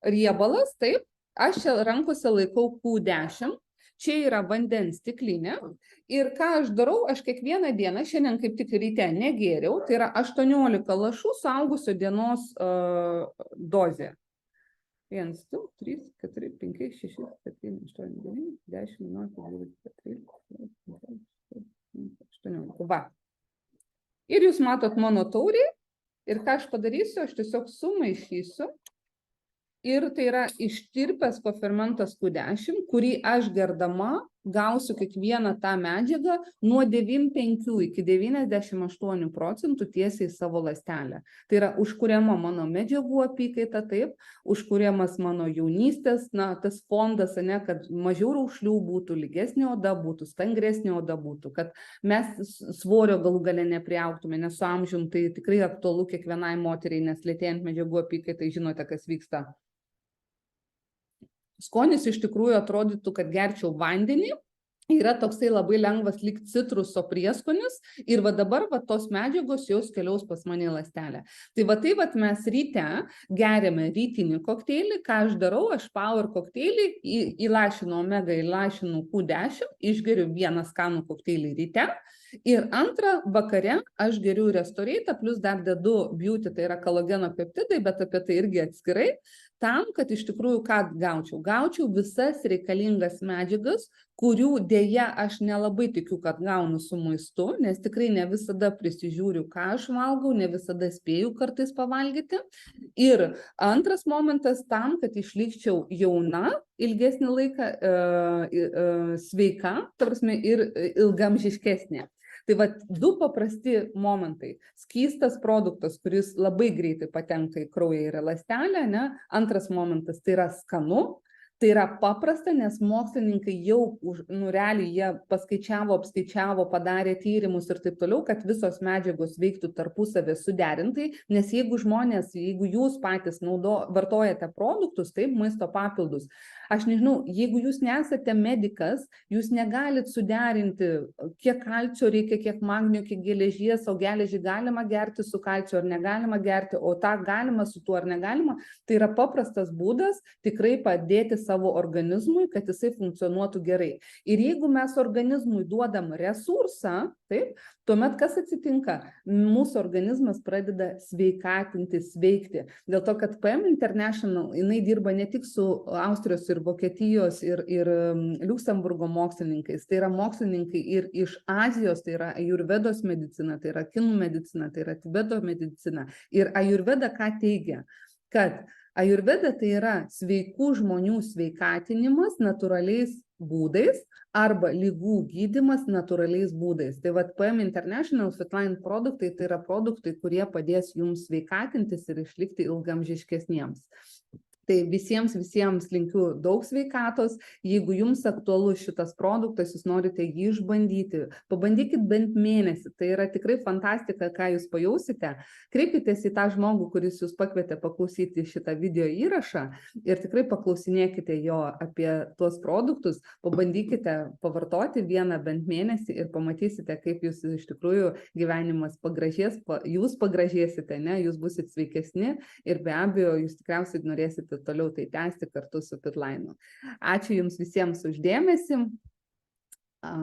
riebalas, taip, aš čia rankose laikau Q10, čia yra vandens stiklinė ir ką aš darau, aš kiekvieną dieną, šiandien kaip tik ryte negėriau, tai yra 18 lašų suaugusio dienos dozė. 1, 2, 3, 4, 5, 6, 7, 8, 9, 10, 11, 12, 13, 18. Va. Ir jūs matot mano taurį ir ką aš padarysiu, aš tiesiog sumaišysiu. Ir tai yra ištirpęs kofermentas Q10, kurį aš gerdama gausiu kiekvieną tą medžiagą nuo 95 iki 98% tiesiai į savo ląstelę. Tai yra užkuriama mano medžiagų apykaita, taip, užkuriamas mano jaunystės, tas fondas, kad mažiau raukšlių būtų, lygesnė oda būtų, stangresnė oda būtų, kad mes svorio galų gale nepriaugtume, nes su amžium tai tikrai aktualu kiekvienai moteriai, nes lėtėjant medžiagų apykaitai žinote, kas vyksta. Skonis iš tikrųjų atrodytų, kad gerčiau vandenį, yra toksai labai lengvas lyg citruso prieskonis ir va dabar va tos medžiagos jos keliaus pas mane į ląstelę. Tai mes ryte geriame rytinį kokteilį, ką aš darau, aš power kokteilį įlašinu omega, įlašinu Q10, išgeriu vieną skanų kokteilį ryte. Ir antrą vakare aš geriu Restoreitą, plus dar dedu Beauty, tai yra kolageno peptidai, bet apie tai irgi atskirai, tam, kad iš tikrųjų ką gaučiau. Gaučiau visas reikalingas medžiagas, kurių dėja aš nelabai tikiu, kad gaunu su maistu, nes tikrai ne visada prisižiūriu, ką aš valgau, ne visada spėju kartais pavalgyti. Ir antras momentas tam, kad išlikčiau jauna, ilgesnį laiką sveika, ta prasme, ir ilgamžiškesnė. Tai va, du paprasti momentai. Skystas produktas, kuris labai greitai patenka į kraują ir ląstelę, ne? Antras momentas, tai yra skanu. Tai yra paprasta, nes mokslininkai jau realiai jie paskaičiavo, apskaičiavo, padarė tyrimus ir taip toliau, kad visos medžiagos veiktų tarpusavį suderintai, nes jeigu jūs patys vartojate produktus, taip, maisto papildus, aš nežinau, jeigu jūs nesate medikas, jūs negalit suderinti, kiek kalcio reikia, kiek magnio, kiek geležies, o geležį galima gerti su kalciu ar negalima gerti, o tą galima su tuo ar negalima, tai yra paprastas būdas tikrai padėti savo organizmui, kad jisai funkcionuotų gerai. Ir jeigu mes organizmui duodam resursą, taip, tuomet kas atsitinka? Mūsų organizmas pradeda sveikatinti, sveikti. Dėl to, kad PM International, jinai dirba ne tik su Austrijos ir Vokietijos ir Liuksemburgo mokslininkais, tai yra mokslininkai ir iš Azijos, tai yra ajurvedos medicina, tai yra kinų medicina, tai yra Tibeto medicina. Ir ajurveda ką teigia? Kad ajurveda tai yra sveikų žmonių sveikatinimas natūraliais būdais arba lygų gydymas natūraliais būdais. Tai vat PM International Fitline produktai tai yra produktai, kurie padės jums sveikatintis ir išlikti ilgamžiškesniems. Tai visiems linkiu daug sveikatos. Jeigu jums aktualus šitas produktas, jūs norite jį išbandyti, pabandykit bent mėnesį. Tai yra tikrai fantastika, ką jūs pajausite. Kreipkitės į tą žmogų, kuris jūs pakvietė paklausyti šitą video įrašą ir tikrai paklausinėkite jo apie tuos produktus, pabandykite pavartoti vieną bent mėnesį ir pamatysite, kaip jūs iš tikrųjų gyvenimas pagražės, jūs pagražėsite, ne, jūs būsit sveikesni ir be abejo, jūs tikriausiai norėsite toliau tai tęsti kartu su Fitline. Ačiū jums visiems už dėmesį.